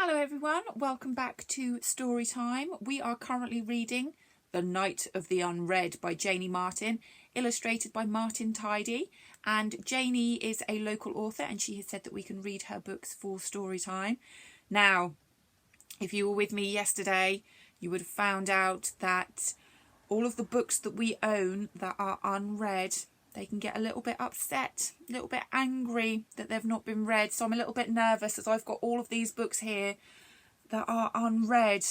Hello everyone, welcome back to Story Time. We are currently reading The Night of the Unread by Janie Martin, illustrated by Martin Tidy. And Janie is a local author and she has said that we can read her books for Story Time. Now, if you were with me yesterday, you would have found out that all of the books that we own that are unread, they can get a little bit upset, a little bit angry that they've not been read. So I'm a little bit nervous as I've got all of these books here that are unread.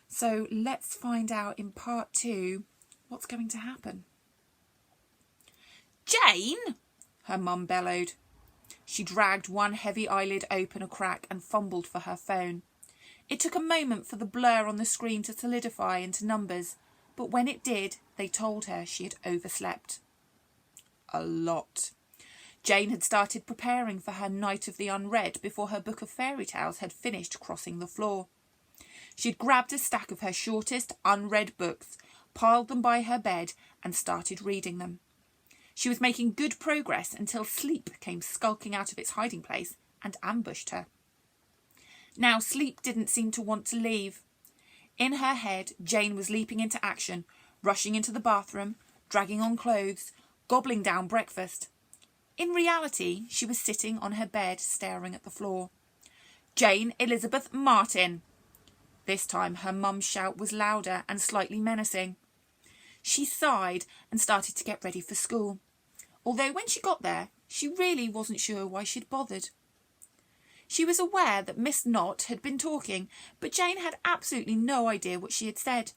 So let's find out in part 2 what's going to happen. Jane! Her mum bellowed. She dragged one heavy eyelid open a crack and fumbled for her phone. It took a moment for the blur on the screen to solidify into numbers, but when it did, they told her she had overslept. A lot. Jane had started preparing for her night of the unread before her book of fairy tales had finished crossing the floor. She'd grabbed a stack of her shortest unread books, piled them by her bed and started reading them. She was making good progress until sleep came skulking out of its hiding place and ambushed her. Now sleep didn't seem to want to leave. In her head, Jane was leaping into action, rushing into the bathroom, dragging on clothes, gobbling down breakfast. In reality, she was sitting on her bed staring at the floor. Jane Elizabeth Martin. This time her mum's shout was louder and slightly menacing. She sighed and started to get ready for school, although when she got there, she really wasn't sure why she'd bothered. She was aware that Miss Knott had been talking, but Jane had absolutely no idea what she had said.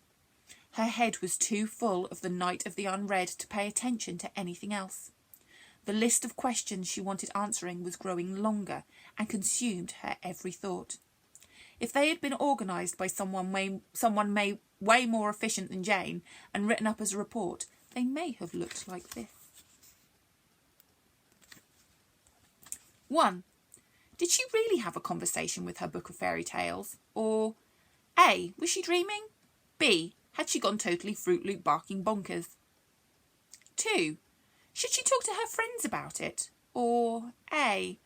Her head was too full of the night of the unread to pay attention to anything else. The list of questions she wanted answering was growing longer and consumed her every thought. If they had been organised by someone way more efficient than Jane and written up as a report, they may have looked like this. 1. Did she really have a conversation with her book of fairy tales? Or A. Was she dreaming? B. Had she gone totally Fruit Loop barking bonkers? 2. Should she talk to her friends about it? Or A.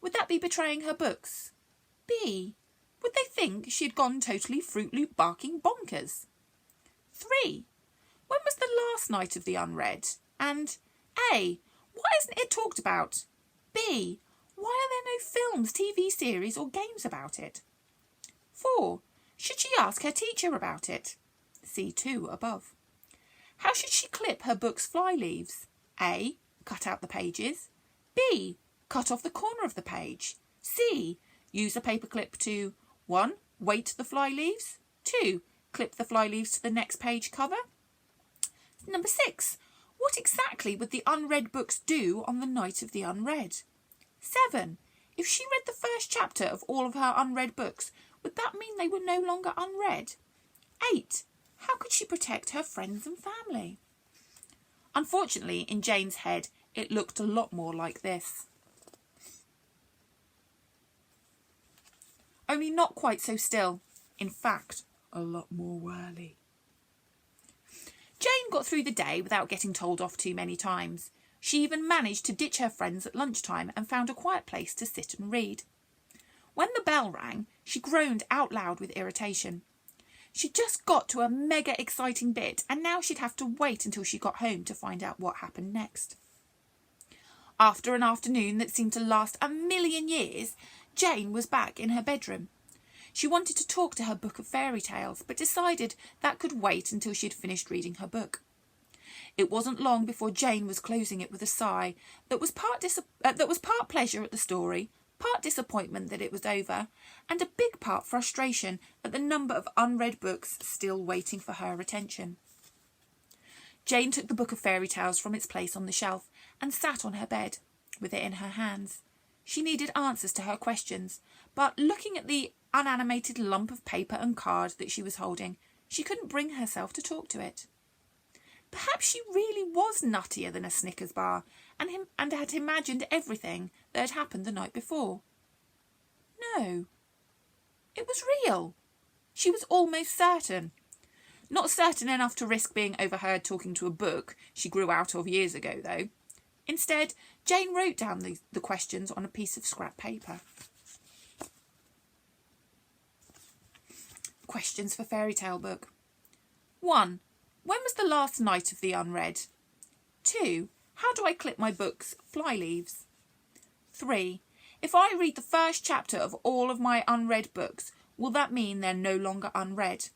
Would that be betraying her books? B. Would they think she had gone totally Fruit Loop barking bonkers? 3. When was the last night of the unread? And A. Why isn't it talked about? B. Why are there no films, TV series or games about it? 4. Should she ask her teacher about it? See 2 above. How should she clip her book's fly leaves? A. Cut out the pages. B. Cut off the corner of the page. C. Use a paperclip to 1. Weight the fly leaves. 2. Clip the fly leaves to the next page cover. Number 6. What exactly would the unread books do on the night of the unread? 7. If she read the first chapter of all of her unread books, would that mean they were no longer unread? 8. How could she protect her friends and family? Unfortunately, in Jane's head, it looked a lot more like this. Only not quite so still. In fact, a lot more whirly. Jane got through the day without getting told off too many times. She even managed to ditch her friends at lunchtime and found a quiet place to sit and read. When the bell rang, she groaned out loud with irritation. She'd just got to a mega exciting bit and now she'd have to wait until she got home to find out what happened next. After an afternoon that seemed to last a million years, Jane was back in her bedroom. She wanted to talk to her book of fairy tales, but decided that could wait until she had finished reading her book. It wasn't long before Jane was closing it with a sigh that was part pleasure at the story, part disappointment that it was over, and a big part frustration at the number of unread books still waiting for her attention. Jane took the book of fairy tales from its place on the shelf and sat on her bed, with it in her hands. She needed answers to her questions, but looking at the unanimated lump of paper and card that she was holding, she couldn't bring herself to talk to it. Perhaps she really was nuttier than a Snickers bar and had imagined everything that had happened the night before. No, it was real. She was almost certain. Not certain enough to risk being overheard talking to a book she grew out of years ago, though. Instead, Jane wrote down the questions on a piece of scrap paper. questions for fairy tale book. 1. When was the last night of the Unread? 2. How do I clip my book's fly leaves? 3. If I read the first chapter of all of my unread books, will that mean they're no longer unread?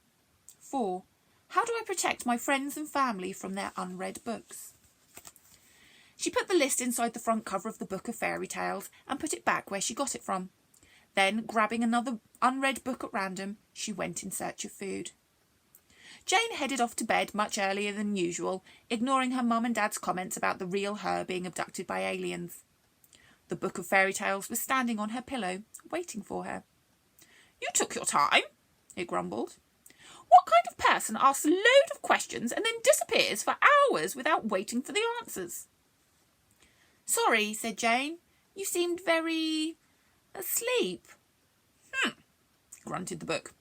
4. How do I protect my friends and family from their unread books? She put the list inside the front cover of the book of fairy tales and put it back where she got it from. Then, grabbing another unread book at random, she went in search of food. Jane headed off to bed much earlier than usual, ignoring her mum and dad's comments about the real her being abducted by aliens. The book of fairy tales was standing on her pillow, waiting for her. "You took your time," it grumbled. "What kind of person asks a load of questions and then disappears for hours without waiting for the answers?" "Sorry," said Jane. "You seemed very asleep." Grunted the book.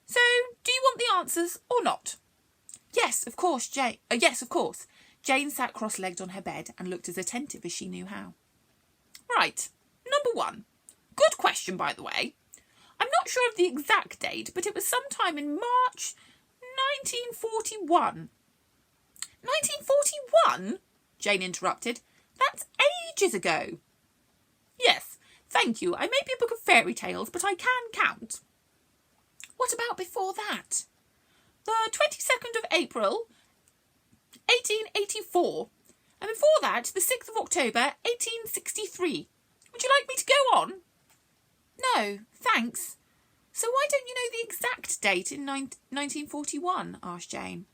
"So, do you want the answers or not?" Yes, of course, Jane. Yes, of course." Jane sat cross-legged on her bed and looked as attentive as she knew how. "Right. Number 1. Good question, by the way. I'm not sure of the exact date, but it was sometime in March 1941. 1941? Jane interrupted. "That's ages ago." "Yes, thank you. I may be a book of fairy tales, but I can count." "What about before that?" "The 22nd of April, 1884. And before that, the 6th of October, 1863. Would you like me to go on?" "No, thanks. So why don't you know the exact date in 1941? asked Jane.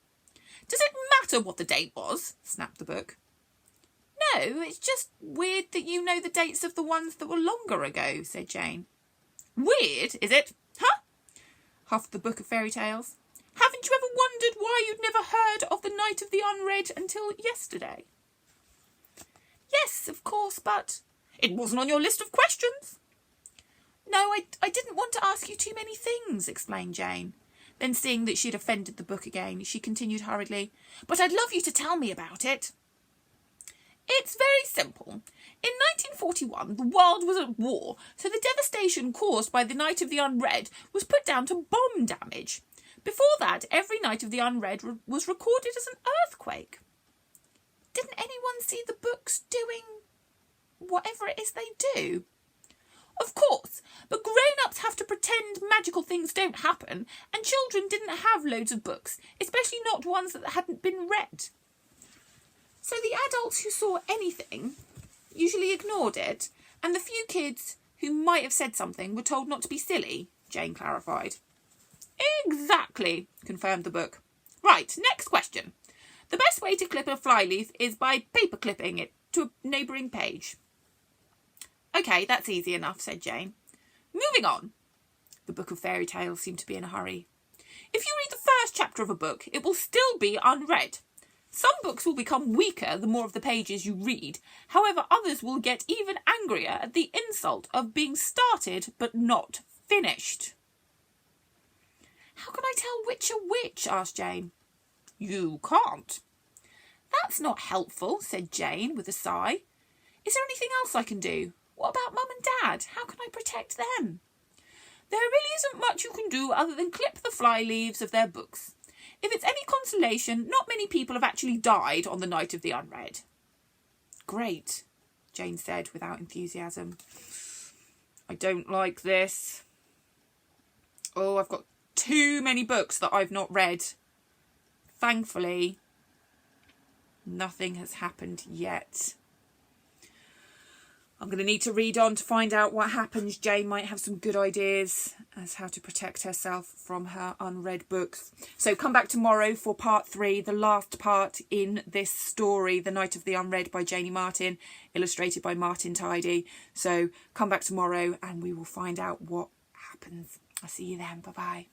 "Does it matter what the date was?" snapped the book. "No, it's just weird that you know the dates of the ones that were longer ago," said Jane. "Weird, is it? Huh?" huffed the book of fairy tales. "Haven't you ever wondered why you'd never heard of the night of the Unread until yesterday?" "Yes, of course, but—" "It wasn't on your list of questions." "No, I didn't want to ask you too many things," explained Jane. Then, seeing that she'd offended the book again, she continued hurriedly, "But I'd love you to tell me about it." "It's very simple. In 1941, the world was at war, so the devastation caused by the Night of the Unread was put down to bomb damage. Before that, every Night of the Unread was recorded as an earthquake." "Didn't anyone see the books doing whatever it is they do?" "Of course, but grown-ups have to pretend magical things don't happen, and children didn't have loads of books, especially not ones that hadn't been read." "So the adults who saw anything usually ignored it, and the few kids who might have said something were told not to be silly," Jane clarified. "Exactly," confirmed the book. "Right, next question. The best way to clip a flyleaf is by paper clipping it to a neighbouring page." "OK, that's easy enough," said Jane. "Moving on." The book of fairy tales seemed to be in a hurry. "If you read the first chapter of a book, it will still be unread. Some books will become weaker the more of the pages you read. However, others will get even angrier at the insult of being started but not finished." "How can I tell which are which?" asked Jane. "You can't." "That's not helpful," said Jane with a sigh. "Is there anything else I can do? What about Mum and Dad? How can I protect them?" "There really isn't much you can do other than clip the fly leaves of their books. If it's any consolation, not many people have actually died on the Night of the Unread." "Great," Jane said without enthusiasm. "I don't like this. Oh, I've got too many books that I've not read. Thankfully, nothing has happened yet. I'm going to need to read on to find out what happens. Jane might have some good ideas as how to protect herself from her unread books. So come back tomorrow for part 3, the last part in this story, The Night of the Unread by Janie Martin, illustrated by Martin Tidy. So come back tomorrow and we will find out what happens. I'll see you then. Bye-bye.